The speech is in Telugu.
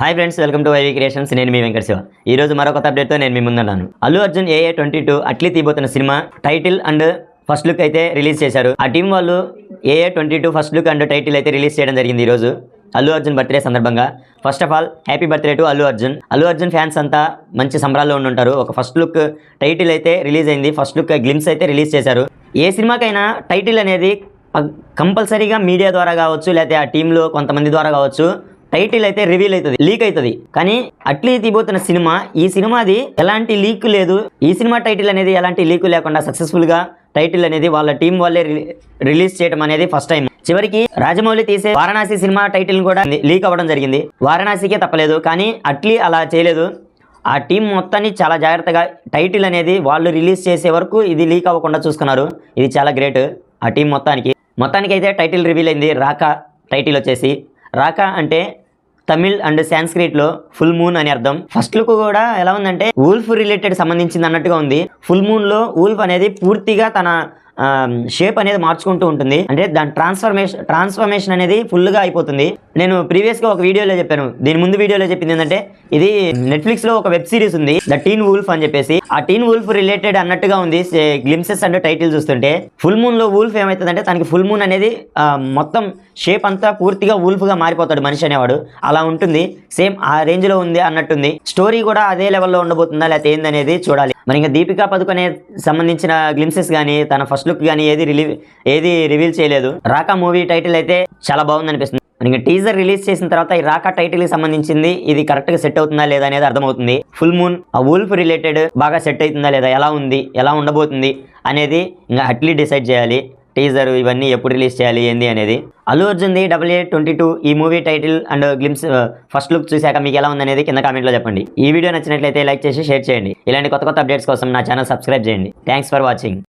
Hi friends, welcome to YV Creations. నేను మీ వెంకట శివ. ఈ రోజు మరో కొత్త అప్డేట్తో నేను మీ ముందున్నాను. అల్లు అర్జున్ AA22 అట్లీ తీయబోతున్న cinema title and first look అయితే రిలీజ్ చేశారు. ఆ టీం వాళ్ళు AA22 first look and title అయితే రిలీజ్ చేయడం జరిగింది. ఈ రోజు అల్లు అర్జున్ బర్త్డే సందర్భంగా first of all happy birthday to Allu Arjun. Allu Arjun fans అంతా మంచి సంబరాల్లో ఉంటారు. ఒక ఫస్ట్ లుక్ టైటిల్ అయితే రిలీజ్ అయింది. ఫస్ట్ లుక్ గ్లిమ్స్ అయితే రిలీజ్ చేశారు. ఏ సినిమాకైనా టైటిల్ అనేది కంపల్సరీగా మీడియా ద్వారా కావచ్చు, లేకపోతే ఆ టీంలో కొంతమంది ద్వారా కావచ్చు, టైటిల్ అయితే రివీల్ అవుతుంది, లీక్ అవుతుంది. కానీ అట్లీ తీయబోతున్న సినిమా, ఈ సినిమాది ఎలాంటి లీక్ లేదు. ఈ సినిమా టైటిల్ అనేది ఎలాంటి లీక్ లేకుండా సక్సెస్ఫుల్గా టైటిల్ అనేది వాళ్ళ టీం వాళ్ళే రిలీజ్ చేయడం అనేది ఫస్ట్ టైం. చివరికి రాజమౌళి తీసే వారణాసి సినిమా టైటిల్ కూడా లీక్ అవ్వడం జరిగింది. వారణాసికే తప్పలేదు, కానీ అట్లీ అలా చేయలేదు. ఆ టీం మొత్తాన్ని చాలా జాగ్రత్తగా టైటిల్ అనేది వాళ్ళు రిలీజ్ చేసే వరకు ఇది లీక్ అవ్వకుండా చూసుకున్నారు. ఇది చాలా గ్రేట్ ఆ టీం మొత్తానికి అయితే టైటిల్ రివీల్ అయింది. రాకా టైటిల్ వచ్చేసి, రాకా అంటే తమిళ్ అండ్ సాంస్క్రిట్లో ఫుల్ మూన్ అని అర్థం. ఫస్ట్ లుక్ కూడా ఎలా ఉందంటే వూల్ఫ్ రిలేటెడ్ సంబంధించింది అన్నట్టుగా ఉంది. ఫుల్ మూన్లో వూల్ఫ్ అనేది పూర్తిగా తన షేప్ అనేది మార్చుకుంటూ ఉంటుంది. అంటే దాని ట్రాన్స్ఫర్మేషన్ అనేది ఫుల్గా అయిపోతుంది. నేను ప్రీవియస్గా ఒక వీడియోలో చెప్పాను, దీని ముందు వీడియోలో చెప్పింది ఏంటంటే ఇది నెట్ఫ్లిక్స్లో ఒక వెబ్ సిరీస్ ఉంది, ద టీన్ వూల్ఫ్ అని చెప్పేసి. ఆ టీన్ వూల్ఫ్ రిలేటెడ్ అన్నట్టుగా ఉంది గ్లిమ్సెస్ అండ్ టైటిల్ చూస్తుంటే. ఫుల్ మూన్లో వూల్ఫ్ ఏమవుతుందంటే తనకి ఫుల్ మూన్ అనేది మొత్తం షేప్ అంతా పూర్తిగా వూల్ఫ్గా మారిపోతాడు మనిషి అనేవాడు. అలా ఉంటుంది, సేమ్ ఆ రేంజ్లో ఉంది అన్నట్టుంది. స్టోరీ కూడా అదే లెవెల్లో ఉండబోతుందా లేకపోతే ఏందనేది చూడాలి. మరి ఇంకా దీపికా పదుకొనే సంబంధించిన గ్లిమ్సెస్ కానీ తన ఫస్ట్ లుక్ కానీ ఏది రివీల్ చేయలేదు. రాకా మూవీ టైటిల్ అయితే చాలా బాగుంది అనిపిస్తుంది. ఇంకా టీజర్ రిలీజ్ చేసిన తర్వాత ఈ రాకా టైటిల్ కి సంబంధించింది ఇది కరెక్ట్ గా సెట్ అవుతుందా లేదా అనేది అర్థమవుతుంది. ఫుల్ మూన్ ఆ వూల్ఫ్ రిలేటెడ్ బాగా సెట్ అవుతుందా లేదా, ఎలా ఉండబోతుంది అనేది ఇంకా అట్లీ డిసైడ్ చేయాలి. టీజర్ ఇవన్నీ ఎప్పుడు రిలీజ్ చేయాలి ఏంది అనేది. అల్లు అర్జున్ది AA22 ఈ movie title and glimpse first look చూశాక మీకు ఎలా ఉందనేది కింద కామెంట్లో చెప్పండి. ఈ వీడియో నచ్చినట్లయితే లైక్ చేసి షేర్ చేయండి. ఇలాంటి కొత్త అప్డేట్స్ కోసం నా ఛానల్ సబ్స్క్రైబ్ చేయండి. Thanks for watching.